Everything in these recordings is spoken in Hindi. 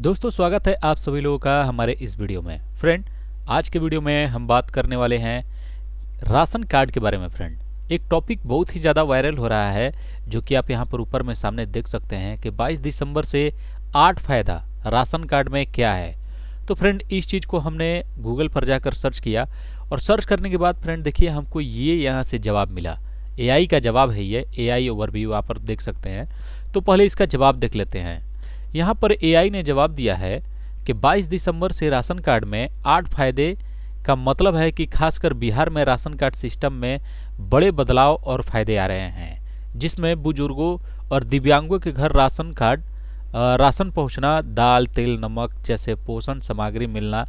दोस्तों स्वागत है आप सभी लोगों का हमारे इस वीडियो में। फ्रेंड, आज के वीडियो में हम बात करने वाले हैं राशन कार्ड के बारे में। फ्रेंड, एक टॉपिक बहुत ही ज़्यादा वायरल हो रहा है जो कि आप यहाँ पर ऊपर में सामने देख सकते हैं कि 22 दिसंबर से 8 फायदा राशन कार्ड में क्या है। तो फ्रेंड, इस चीज़ को हमने गूगल पर जाकर सर्च किया और सर्च करने के बाद फ्रेंड देखिए हमको ये यहाँ से जवाब मिला। AI का जवाब है ये, AI ओवरव्यू आप पर देख सकते हैं। तो पहले इसका जवाब देख लेते हैं। यहाँ पर AI ने जवाब दिया है कि 22 दिसंबर से राशन कार्ड में 8 फायदे का मतलब है कि खासकर बिहार में राशन कार्ड सिस्टम में बड़े बदलाव और फायदे आ रहे हैं, जिसमें बुजुर्गों और दिव्यांगों के घर राशन पहुंचना, दाल, तेल, नमक जैसे पोषण सामग्री मिलना,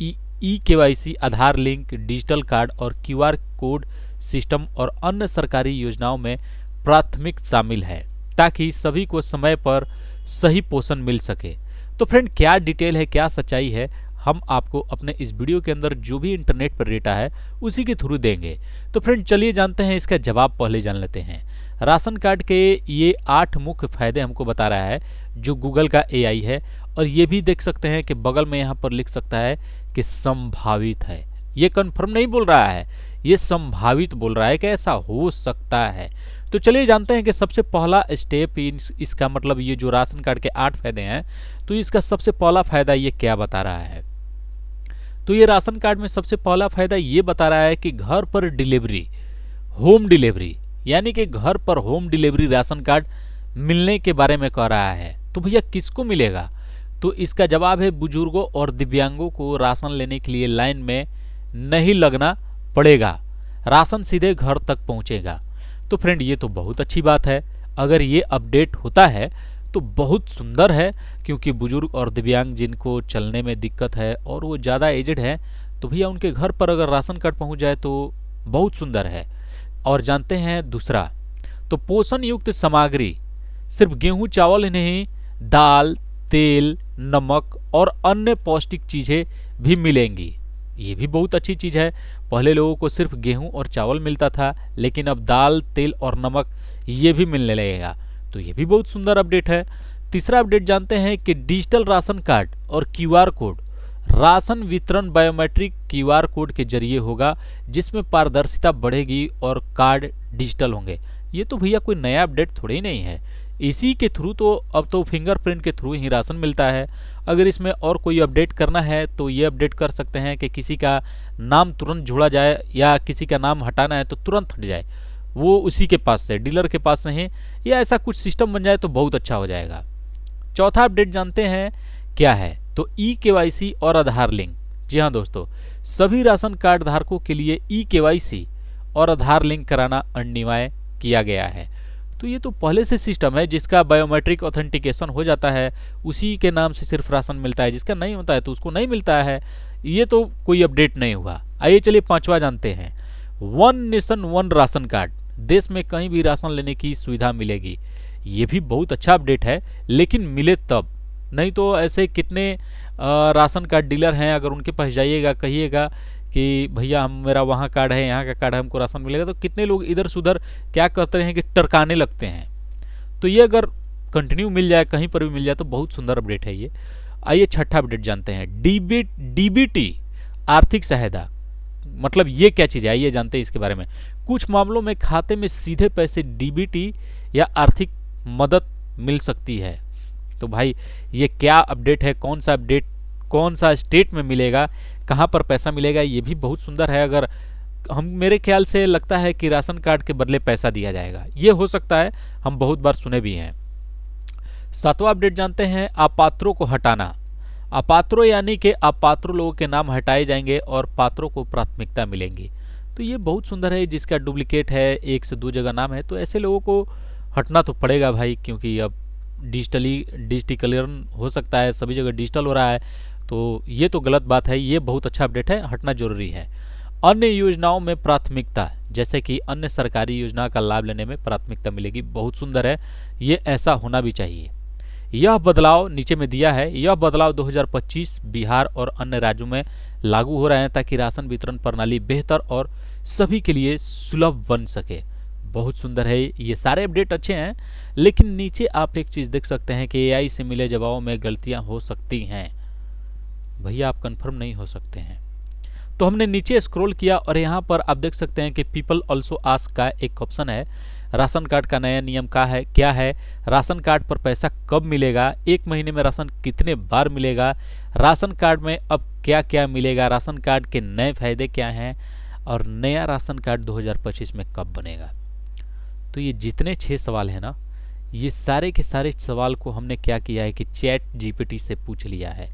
ई-KYC, आधार लिंक, डिजिटल कार्ड और QR कोड सिस्टम और अन्य सरकारी योजनाओं में प्राथमिक शामिल है ताकि सभी को समय पर सही पोषण मिल सके। तो फ्रेंड, क्या डिटेल है, क्या सच्चाई है, हम आपको अपने इस वीडियो के अंदर जो भी इंटरनेट पर डेटा है उसी के थ्रू देंगे। तो फ्रेंड चलिए जानते हैं इसका जवाब। पहले जान लेते हैं राशन कार्ड के ये 8 मुख्य फायदे हमको बता रहा है जो गूगल का AI है। और ये भी देख सकते हैं कि बगल में यहाँ पर लिख सकता है कि संभावित है। ये कंफर्म नहीं बोल रहा है, ये संभावित बोल रहा है कि ऐसा हो सकता है। तो चलिए जानते हैं कि सबसे पहला स्टेप इसका मतलब ये जो राशन कार्ड के 8 फायदे हैं, तो इसका सबसे पहला फायदा ये क्या बता रहा है। तो ये राशन कार्ड में सबसे पहला फायदा ये बता रहा है कि घर पर डिलीवरी, होम डिलीवरी, यानी कि घर पर होम डिलीवरी राशन कार्ड मिलने के बारे में कह रहा है। तो भैया किसको मिलेगा? तो इसका जवाब है बुजुर्गों और दिव्यांगों को राशन लेने के लिए लाइन में नहीं लगना पड़ेगा, राशन सीधे घर तक पहुंचेगा। तो फ्रेंड ये तो बहुत अच्छी बात है। अगर ये अपडेट होता है तो बहुत सुंदर है, क्योंकि बुजुर्ग और दिव्यांग जिनको चलने में दिक्कत है और वो ज़्यादा एजड है, तो भैया उनके घर पर अगर राशन कार्ड पहुंच जाए तो बहुत सुंदर है। और जानते हैं दूसरा, तो पोषण युक्त सामग्री सिर्फ गेहूं चावल ही नहीं, दाल, तेल, नमक और अन्य पौष्टिक चीज़ें भी मिलेंगी। ये भी बहुत अच्छी चीज़ है। पहले लोगों को सिर्फ गेहूं और चावल मिलता था, लेकिन अब दाल, तेल और नमक ये भी मिलने लगेगा। तो ये भी बहुत सुंदर अपडेट है। तीसरा अपडेट जानते हैं कि डिजिटल राशन कार्ड और QR कोड, राशन वितरण बायोमेट्रिक QR कोड के जरिए होगा, जिसमें पारदर्शिता बढ़ेगी और कार्ड डिजिटल होंगे। ये तो भैया कोई नया अपडेट थोड़ी ही नहीं है। इसी के थ्रू तो अब तो फिंगरप्रिंट के थ्रू ही राशन मिलता है। अगर इसमें और कोई अपडेट करना है तो ये अपडेट कर सकते हैं कि किसी का नाम तुरंत जोड़ा जाए या किसी का नाम हटाना है तो तुरंत हट जाए, वो उसी के पास से, डीलर के पास नहीं, या ऐसा कुछ सिस्टम बन जाए तो बहुत अच्छा हो जाएगा। चौथा अपडेट जानते हैं क्या है, तो ई-KYC और आधार लिंक। जी हाँ दोस्तों, सभी राशन कार्ड धारकों के लिए ई-KYC और आधार लिंक कराना अनिवार्य किया गया है। तो ये तो पहले से सिस्टम है, जिसका बायोमेट्रिक ऑथेंटिकेशन हो जाता है उसी के नाम से सिर्फ राशन मिलता है, जिसका नहीं होता है तो उसको नहीं मिलता है। ये तो कोई अपडेट नहीं हुआ। आइए चलिए पांचवा जानते हैं, one nation one ration card, देश में कहीं भी राशन लेने की सुविधा मिलेगी। ये भी बहुत अच्छा अपडेट है, लेकिन मिले तब, नहीं तो ऐसे कितने राशन कार्ड डीलर हैं, अगर उनके पास जाइएगा कहिएगा कि भैया मेरा वहाँ कार्ड है, यहाँ का कार्ड है, हमको राशन मिलेगा, तो कितने लोग इधर से उधर क्या करते हैं कि टरकाने लगते हैं। तो ये अगर कंटिन्यू मिल जाए, कहीं पर भी मिल जाए, तो बहुत सुंदर अपडेट है ये। आइए छठा अपडेट जानते हैं, DBT आर्थिक सहायता, मतलब ये क्या चीज़ है, आइए जानते हैं इसके बारे में। कुछ मामलों में खाते में सीधे पैसे DBT या आर्थिक मदद मिल सकती है। तो भाई ये क्या अपडेट है, कौन सा अपडेट, कौन सा स्टेट में मिलेगा, कहाँ पर पैसा मिलेगा, ये भी बहुत सुंदर है। अगर हम, मेरे ख्याल से लगता है कि राशन कार्ड के बदले पैसा दिया जाएगा, ये हो सकता है, हम बहुत बार सुने भी हैं। सातवां अपडेट जानते हैं, अपात्रों को हटाना। अपात्रों यानी कि अपात्र लोगों के नाम हटाए जाएंगे और पात्रों को प्राथमिकता मिलेंगी। तो ये बहुत सुंदर है। जिसका डुप्लीकेट है, 1 से 2 जगह नाम है, तो ऐसे लोगों को हटना तो पड़ेगा भाई, क्योंकि अब डिजिटलीकरण हो सकता है, सभी जगह डिजिटल हो रहा है, तो ये तो गलत बात है। ये बहुत अच्छा अपडेट है, हटना जरूरी है। अन्य योजनाओं में प्राथमिकता, जैसे कि अन्य सरकारी योजना का लाभ लेने में प्राथमिकता मिलेगी, बहुत सुंदर है, ये ऐसा होना भी चाहिए। यह बदलाव नीचे में दिया है, यह बदलाव 2025 बिहार और अन्य राज्यों में लागू हो रहे हैं ताकि राशन वितरण प्रणाली बेहतर और सभी के लिए सुलभ बन सके। बहुत सुंदर है, ये सारे अपडेट अच्छे हैं, लेकिन नीचे आप एक चीज़ देख सकते हैं कि एआई से मिले जवाबों में गलतियां हो सकती हैं। भैया आप कंफर्म नहीं हो सकते हैं। तो हमने नीचे स्क्रॉल किया और यहाँ पर आप देख सकते हैं कि पीपल ऑल्सो आस्क का एक ऑप्शन है। राशन कार्ड का नया नियम क्या है, राशन कार्ड पर पैसा कब मिलेगा, एक महीने में राशन कितने बार मिलेगा, राशन कार्ड में अब क्या क्या मिलेगा, राशन कार्ड के नए फायदे क्या हैं, और नया राशन कार्ड 2025 में कब बनेगा। तो ये जितने 6 सवाल हैं ना, ये सारे के सारे सवाल को हमने क्या किया है कि चैट जीपीटी से पूछ लिया है।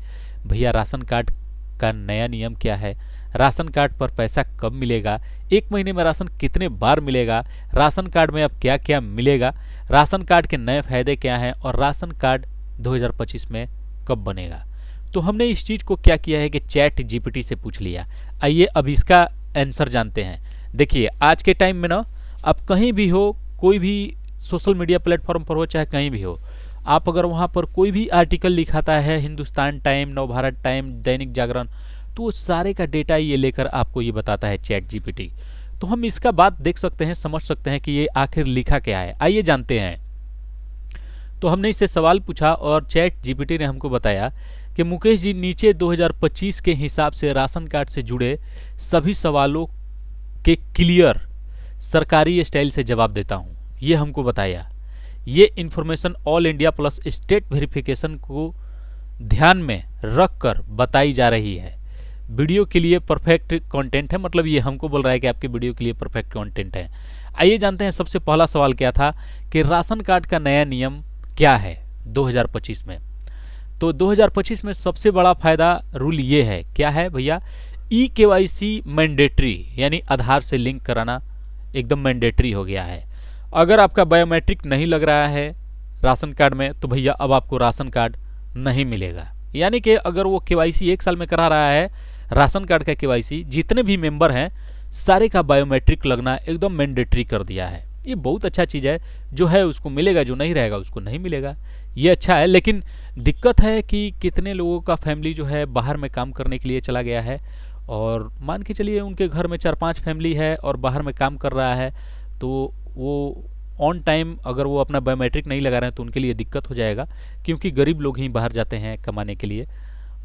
भैया राशन कार्ड का नया नियम क्या है, राशन कार्ड पर पैसा कब मिलेगा, एक महीने में राशन कितने बार मिलेगा, राशन कार्ड में अब क्या क्या मिलेगा, राशन कार्ड के नए फायदे क्या हैं, और राशन कार्ड 2025 में कब बनेगा। तो हमने इस चीज़ को क्या किया है कि चैट जीपीटी से पूछ लिया। आइए अब इसका आंसर जानते हैं। देखिए आज के टाइम में ना, आप कहीं भी हो, कोई भी सोशल मीडिया प्लेटफॉर्म पर हो, चाहे कहीं भी हो, आप अगर वहाँ पर कोई भी आर्टिकल लिखाता है, हिंदुस्तान टाइम, नवभारत टाइम, दैनिक जागरण, तो वो सारे का डेटा ये लेकर आपको ये बताता है चैट जीपीटी। तो हम इसका बात देख सकते हैं, समझ सकते हैं कि ये आखिर लिखा क्या है। आइए जानते हैं। तो हमने इससे सवाल पूछा और चैट जीपीटी ने हमको बताया कि मुकेश जी, नीचे 2025 के हिसाब से राशन कार्ड से जुड़े सभी सवालों के क्लियर सरकारी स्टाइल से जवाब देता हूँ, ये हमको बताया। ये information all India plus state verification को ध्यान में रखकर बताई जा रही है। वीडियो के लिए परफेक्ट कंटेंट है, मतलब ये हमको बोल रहा है कि आपके वीडियो के लिए परफेक्ट कंटेंट है। आइए जानते हैं सबसे पहला सवाल क्या था कि राशन कार्ड का नया नियम क्या है 2025 में। तो 2025 में सबसे बड़ा फायदा रूल ये है, क्या है भैया, ई-केवाईसी मैंडेटरी, यानी आधार से लिंक कराना एकदम मैंडेटरी हो गया है। अगर आपका बायोमेट्रिक नहीं लग रहा है राशन कार्ड में, तो भैया अब आपको राशन कार्ड नहीं मिलेगा। यानी कि अगर वो केवाईसी 1 साल में करा रहा है, राशन कार्ड का केवाईसी जितने भी मेंबर हैं सारे का बायोमेट्रिक लगना एकदम मैंडेटरी कर दिया है। ये बहुत अच्छा चीज़ है, जो है उसको मिलेगा, जो नहीं रहेगा उसको नहीं मिलेगा। ये अच्छा है, लेकिन दिक्कत है कि कितने लोगों का फैमिली जो है बाहर में काम करने के लिए चला गया है, और मान के चलिए उनके घर में 4-5 फैमिली है और बाहर में काम कर रहा है, तो वो ऑन टाइम अगर वो अपना बायोमेट्रिक नहीं लगा रहे हैं तो उनके लिए दिक्कत हो जाएगा, क्योंकि गरीब लोग ही बाहर जाते हैं कमाने के लिए।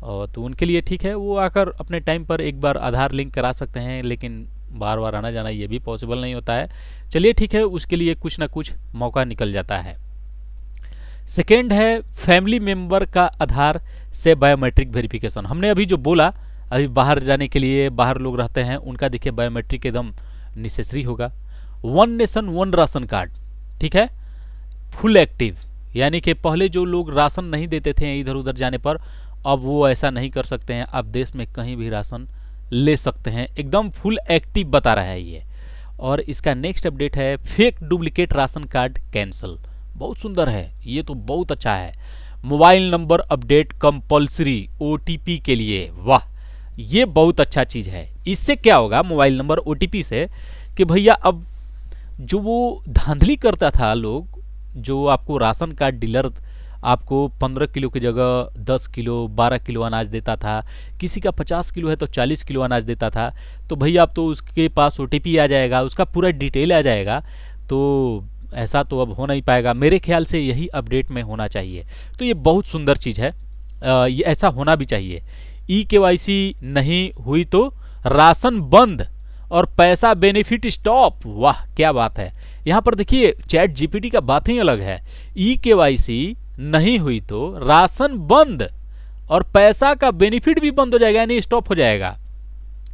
और तो उनके लिए ठीक है, वो आकर अपने टाइम पर एक बार आधार लिंक करा सकते हैं, लेकिन बार बार आना जाना ये भी पॉसिबल नहीं होता है। चलिए ठीक है, उसके लिए कुछ ना कुछ मौका निकल जाता है। सेकेंड है फैमिली मेंबर का आधार से बायोमेट्रिक वेरिफिकेशन। हमने अभी जो बोला, अभी बाहर जाने के लिए बाहर लोग रहते हैं, उनका देखिए बायोमेट्रिक एकदम नेसेसरी होगा। One nation one ration card, ठीक है, फुल एक्टिव, यानी कि पहले जो लोग राशन नहीं देते थे इधर उधर जाने पर, अब वो ऐसा नहीं कर सकते हैं, अब देश में कहीं भी राशन ले सकते हैं, एकदम फुल एक्टिव बता रहा है ये। और इसका नेक्स्ट अपडेट है fake duplicate ration card cancel. बहुत सुंदर है, ये तो बहुत अच्छा है। Mobile number update compulsory OTP के लिए, वाह, ये बहुत अच्छा चीज़ है। इससे क्या होगा मोबाइल नंबर ओटीपी से कि भैया अब जो वो धांधली करता था लोग, जो आपको राशन कार्ड डीलर आपको 15 किलो की जगह 10 किलो 12 किलो अनाज देता था, किसी का 50 किलो है तो 40 किलो अनाज देता था, तो भैया अब तो उसके पास ओटीपी आ जाएगा, उसका पूरा डिटेल आ जाएगा। तो ऐसा तो अब हो नहीं पाएगा, मेरे ख्याल से यही अपडेट में होना चाहिए। तो ये बहुत सुंदर चीज़ है, ये ऐसा होना भी चाहिए। ई-केवाईसी नहीं हुई तो राशन बंद और पैसा बेनिफिट स्टॉप, वाह क्या बात है। यहाँ पर देखिए चैट जीपीटी का बात ही अलग है। ई-केवाईसी नहीं हुई तो राशन बंद और पैसा का बेनिफिट भी बंद हो जाएगा, यानी स्टॉप हो जाएगा।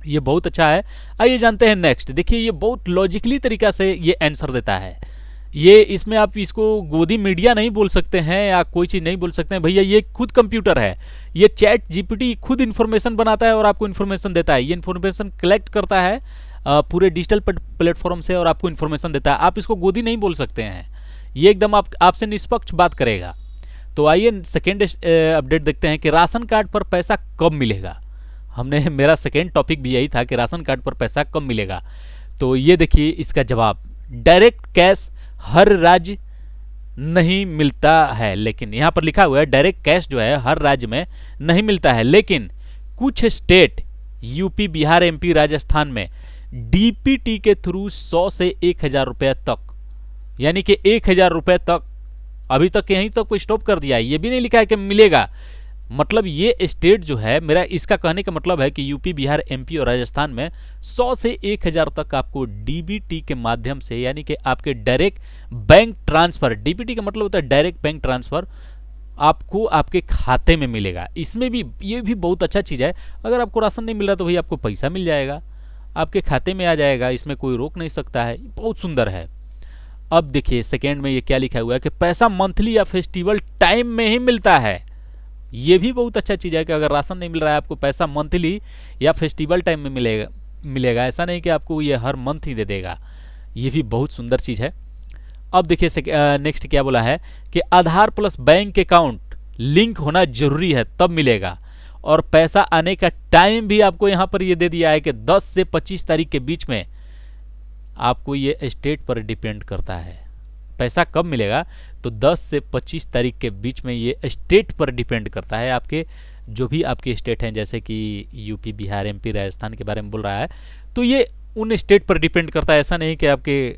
ये बहुत अच्छा है। आइए जानते हैं नेक्स्ट। देखिए ये बहुत लॉजिकली तरीका से ये आंसर देता है। ये इसमें आप इसको गोदी मीडिया नहीं बोल सकते हैं या कोई चीज़ नहीं बोल सकते हैं भैया, ये खुद कंप्यूटर है। ये चैट जीपीटी खुद इन्फॉर्मेशन बनाता है और आपको इन्फॉर्मेशन देता है। ये इन्फॉर्मेशन कलेक्ट करता है पूरे डिजिटल प्लेटफॉर्म से और आपको इन्फॉर्मेशन देता है। आप इसको गोदी नहीं बोल सकते हैं, ये एकदम आपसे निष्पक्ष बात करेगा। तो आइए सेकेंड अपडेट देखते हैं कि राशन कार्ड पर पैसा कब मिलेगा। मेरा सेकेंड टॉपिक भी यही था कि राशन कार्ड पर पैसा कब मिलेगा। तो ये देखिए इसका जवाब, डायरेक्ट कैश हर राज्य नहीं मिलता है, लेकिन यहाँ पर लिखा हुआ है डायरेक्ट कैश जो है हर राज्य में नहीं मिलता है, लेकिन कुछ state UP, Bihar, MP, Rajasthan में डीपीटी के थ्रू 100 से 1000 रुपये तक यानी कि 1000 रुपये तक। अभी तक यहीं तक कोई स्टॉप कर दिया है, ये भी नहीं लिखा है कि मिलेगा। मतलब ये स्टेट जो है, मेरा इसका कहने का मतलब है कि यूपी, बिहार, एमपी और राजस्थान में 100 से 1000 तक आपको डीबीटी के माध्यम से, यानी कि आपके डायरेक्ट बैंक ट्रांसफर, डीबीटी का मतलब होता है डायरेक्ट बैंक ट्रांसफर, आपको आपके खाते में मिलेगा। इसमें भी ये भी बहुत अच्छा चीज़ है। अगर आपको राशन नहीं मिल रहा तो भाई आपको पैसा मिल जाएगा, आपके खाते में आ जाएगा, इसमें कोई रोक नहीं सकता है। बहुत सुंदर है। अब देखिए सेकेंड में ये क्या लिखा हुआ है कि पैसा मंथली या फेस्टिवल टाइम में ही मिलता है। ये भी बहुत अच्छा चीज़ है कि अगर राशन नहीं मिल रहा है आपको पैसा मंथली या फेस्टिवल टाइम में मिलेगा। ऐसा नहीं कि आपको ये हर मंथ ही दे देगा। ये भी बहुत सुंदर चीज़ है। अब देखिए नेक्स्ट क्या बोला है कि आधार प्लस बैंक अकाउंट लिंक होना जरूरी है तब मिलेगा। और पैसा आने का टाइम भी आपको यहाँ पर ये दे दिया है कि 10 से 25 तारीख के बीच में। आपको ये स्टेट पर डिपेंड करता है पैसा कब मिलेगा, तो 10 से 25 तारीख के बीच में ये स्टेट पर डिपेंड करता है। आपके जो भी आपके स्टेट हैं, जैसे कि यूपी, बिहार, एमपी, राजस्थान के बारे में बोल रहा है, तो ये उन स्टेट पर डिपेंड करता है। ऐसा नहीं कि आपके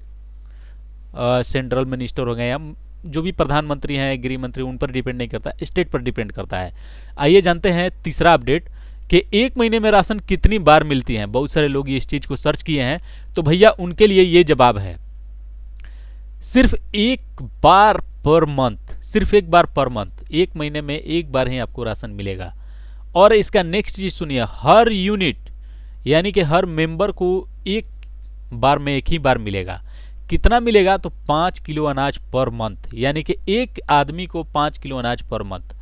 सेंट्रल मिनिस्टर हो गए या जो भी प्रधानमंत्री हैं, गृह मंत्री, उन पर डिपेंड नहीं करता, स्टेट पर डिपेंड करता है। आइए जानते हैं तीसरा अपडेट कि एक महीने में राशन कितनी बार मिलती है। बहुत सारे लोग इस चीज़ को सर्च किए हैं, तो भैया उनके लिए ये जवाब है, सिर्फ एक बार पर मंथ, सिर्फ एक बार पर मंथ, एक महीने में एक बार ही आपको राशन मिलेगा। और इसका नेक्स्ट चीज सुनिए, हर यूनिट यानी कि हर मेंबर को एक बार में एक ही बार मिलेगा। कितना मिलेगा, तो 5 किलो अनाज पर मंथ, यानी कि एक आदमी को 5 किलो अनाज per month.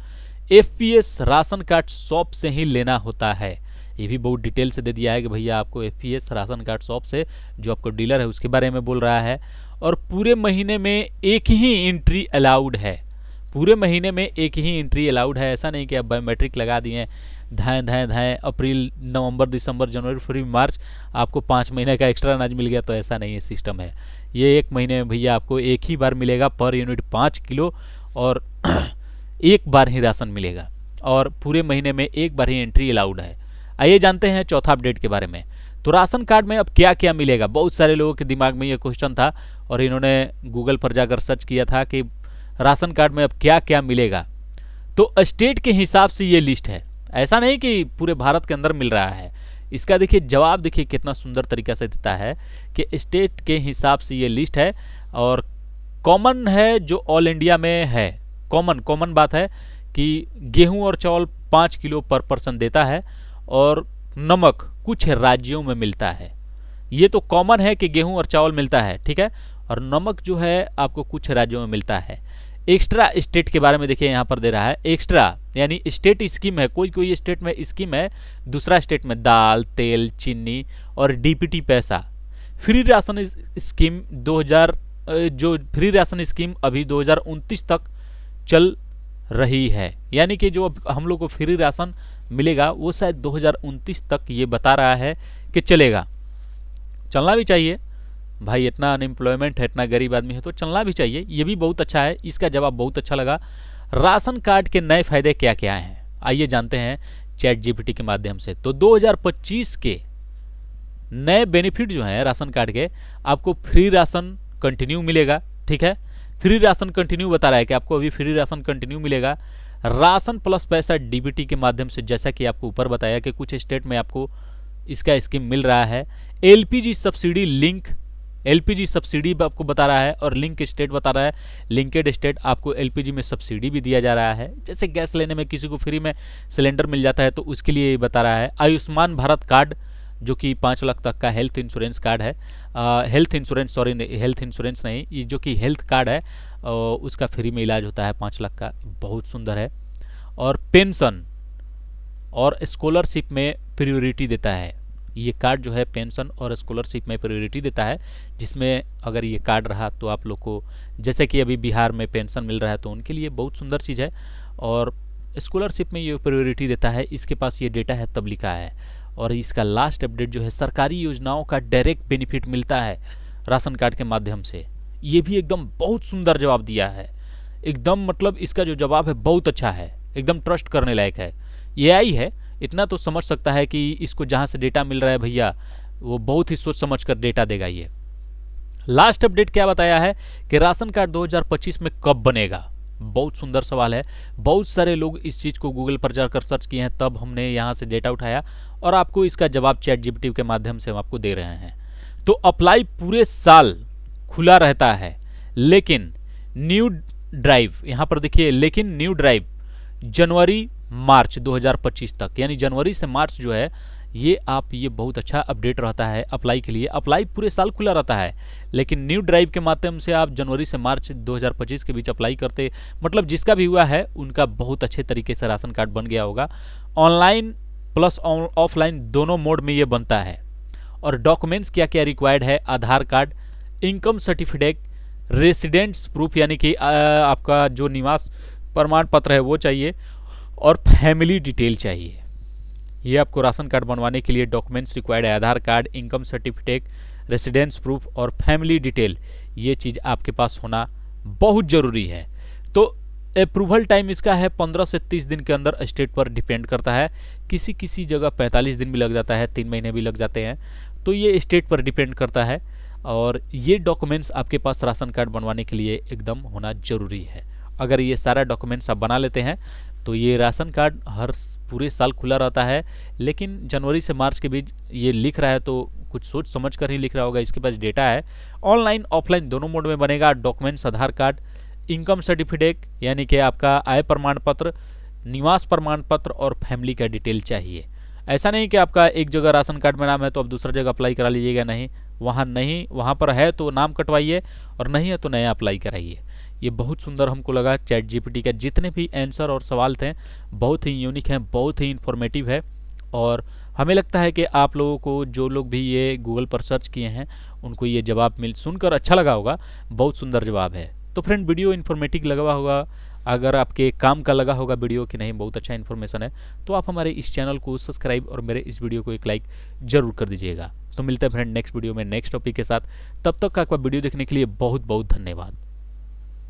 FPS ration card shop से ही लेना होता है। ये भी बहुत डिटेल से दे दिया है कि भैया आपको एफपीएस राशन कार्ड शॉप से, जो आपको डीलर है उसके बारे में बोल रहा है। और पूरे महीने में एक ही एंट्री अलाउड है, पूरे महीने में एक ही एंट्री अलाउड है। ऐसा नहीं कि आप बायोमेट्रिक लगा दिए, धाएँ धाएँ धाएँ अप्रैल, नवंबर, दिसंबर, जनवरी, फरवरी, मार्च आपको 5 महीने का एक्स्ट्रा अनाज मिल गया, तो ऐसा नहीं है सिस्टम है। ये एक महीने में भैया आपको एक ही बार मिलेगा, पर यूनिट 5 किलो, और एक बार ही राशन मिलेगा, और पूरे महीने में एक बार ही एंट्री अलाउड है। आइए जानते हैं चौथा अपडेट के बारे में। तो राशन कार्ड में अब क्या क्या मिलेगा, बहुत सारे लोगों के दिमाग में ये क्वेश्चन था और इन्होंने गूगल पर जाकर सर्च किया था कि राशन कार्ड में अब क्या क्या मिलेगा। तो स्टेट के हिसाब से ये लिस्ट है, ऐसा नहीं कि पूरे भारत के अंदर मिल रहा है। इसका देखिए जवाब, देखिए कितना सुंदर तरीका से देता है कि स्टेट के हिसाब से ये लिस्ट है, और कॉमन है जो ऑल इंडिया में है। कॉमन बात है कि गेहूं और चावल 5 किलो पर पर्सन देता है, और नमक कुछ राज्यों में मिलता है। ये तो कॉमन है कि गेहूं और चावल मिलता है, ठीक है, और नमक जो है आपको कुछ राज्यों में मिलता है। एक्स्ट्रा स्टेट के बारे में देखिए यहाँ पर दे रहा है, एक्स्ट्रा यानी स्टेट स्कीम है, कोई कोई स्टेट में स्कीम है, दूसरा स्टेट में दाल, तेल, चीनी और डीपीटी पैसा। फ्री राशन स्कीम 2000, जो फ्री राशन स्कीम अभी 2029 तक चल रही है, यानी कि जो हम लोग को फ्री राशन मिलेगा वो शायद 2029 तक ये बता रहा है कि चलेगा। चलना भी चाहिए भाई, इतना अनएम्प्लॉयमेंट है, इतना गरीब आदमी है, तो चलना भी चाहिए। ये भी बहुत अच्छा है, इसका जवाब बहुत अच्छा लगा। राशन कार्ड के नए फायदे क्या क्या हैं, आइए जानते हैं चैट जीपीटी के माध्यम से। तो 2025 के नए बेनिफिट जो हैं राशन कार्ड के, आपको फ्री राशन कंटिन्यू मिलेगा, ठीक है, फ्री राशन कंटिन्यू बता रहा है कि आपको अभी फ्री राशन कंटिन्यू मिलेगा। राशन प्लस पैसा डीबीटी के माध्यम से, जैसा कि आपको ऊपर बताया कि कुछ स्टेट में आपको इसका स्कीम मिल रहा है। LPG subsidy link, LPG subsidy आपको बता रहा है, और लिंक स्टेट बता रहा है, लिंकेड स्टेट आपको एलपीजी में सब्सिडी भी दिया जा रहा है। जैसे गैस लेने में किसी को फ्री में सिलेंडर मिल जाता है, तो उसके लिए बता रहा है। आयुष्मान भारत कार्ड जो कि 5 लाख तक का हेल्थ इंश्योरेंस कार्ड है, हेल्थ इंश्योरेंस नहीं, ये जो कि हेल्थ कार्ड है, उसका फ्री में इलाज होता है 5 लाख का, बहुत सुंदर है। और पेंशन और स्कॉलरशिप में प्रायोरिटी देता है, ये कार्ड जो है पेंशन और स्कॉलरशिप में प्रायोरिटी देता है, जिसमें अगर ये कार्ड रहा तो आप लोग को, जैसे कि अभी बिहार में पेंशन मिल रहा है तो उनके लिए बहुत सुंदर चीज़ है, और स्कॉलरशिप में ये प्रायोरिटी देता है। इसके पास ये डेटा है तब लिखा है। और इसका लास्ट अपडेट जो है, सरकारी योजनाओं का डायरेक्ट बेनिफिट मिलता है राशन कार्ड के माध्यम से। ये भी एकदम बहुत सुंदर जवाब दिया है, एकदम मतलब इसका जो जवाब है बहुत अच्छा है, एकदम ट्रस्ट करने लायक है। एआई है, इतना तो समझ सकता है कि इसको जहाँ से डेटा मिल रहा है भैया, वो बहुत ही सोच समझ कर डेटा देगा ये। लास्ट अपडेट क्या बताया है कि राशन कार्ड 2025 में कब बनेगा। बहुत सुंदर सवाल है। बहुत सारे लोग इस चीज़ को गूगल पर जाकर सर्च किए हैं, तब हमने यहाँ से डेटा उठाया और आपको इसका जवाब चैट जीपीटी के माध्यम से हम आपको दे रहे हैं। तो अप्लाई पूरे साल खुला रहता है, लेकिन न्यू ड्राइव यहाँ पर देखिए, लेकिन न्यू ड्राइव जनवरी मार्च 2025 तक, यानी जनवरी से मार्च जो है ये बहुत अच्छा अपडेट रहता है अप्लाई के लिए। अप्लाई पूरे साल खुला रहता है, लेकिन न्यू ड्राइव के माध्यम से आप जनवरी से मार्च 2025 के बीच अप्लाई करते, मतलब जिसका भी हुआ है उनका बहुत अच्छे तरीके से राशन कार्ड बन गया होगा। ऑनलाइन प्लस ऑफलाइन दोनों मोड में ये बनता है। और डॉक्यूमेंट्स क्या क्या रिक्वायर्ड है, Aadhaar card, income certificate, residents proof यानी कि आपका जो निवास प्रमाण पत्र है वो चाहिए, और फैमिली डिटेल चाहिए। ये आपको राशन कार्ड बनवाने के लिए डॉक्यूमेंट्स रिक्वायर्ड है, Aadhaar card, income certificate, residence proof और फैमिली डिटेल। ये चीज़ आपके पास होना बहुत ज़रूरी है। तो अप्रूवल टाइम इसका है 15 से 30 दिन के अंदर, स्टेट पर डिपेंड करता है। किसी किसी जगह 45 दिन भी लग जाता है, 3 महीने भी लग जाते हैं, तो ये स्टेट पर डिपेंड करता है। और ये डॉक्यूमेंट्स आपके पास राशन कार्ड बनवाने के लिए एकदम होना ज़रूरी है। अगर ये सारा डॉक्यूमेंट्स आप बना लेते हैं तो ये राशन कार्ड हर पूरे साल खुला रहता है। लेकिन जनवरी से मार्च के बीच ये लिख रहा है तो कुछ सोच समझ कर ही लिख रहा होगा, इसके पास डेटा है। ऑनलाइन ऑफलाइन दोनों मोड में बनेगा। डॉक्यूमेंट्स आधार कार्ड, इनकम सर्टिफिकेट यानी कि आपका आय प्रमाण पत्र, निवास प्रमाण पत्र और फैमिली का डिटेल चाहिए। ऐसा नहीं कि आपका एक जगह राशन कार्ड में नाम है तो आप दूसरा जगह अप्लाई करा लीजिएगा, नहीं, वहाँ पर है तो नाम कटवाइए और नहीं है तो नया अप्लाई कराइए। ये बहुत सुंदर हमको लगा चैट जीपीटी का, जितने भी आंसर और सवाल थे बहुत ही यूनिक हैं, बहुत ही इन्फॉर्मेटिव है। और हमें लगता है कि आप लोगों को, जो लोग भी ये गूगल पर सर्च किए हैं, उनको ये जवाब सुनकर अच्छा लगा होगा। बहुत सुंदर जवाब है। तो फ्रेंड, वीडियो इन्फॉर्मेटिव लगा होगा, अगर आपके काम का लगा होगा वीडियो कि नहीं बहुत अच्छा इन्फॉर्मेशन है, तो आप हमारे इस चैनल को सब्सक्राइब और मेरे इस वीडियो को एक लाइक जरूर कर दीजिएगा। तो मिलते हैं फ्रेंड नेक्स्ट वीडियो में नेक्स्ट टॉपिक के साथ। तब तक का आपका वीडियो देखने के लिए बहुत बहुत धन्यवाद।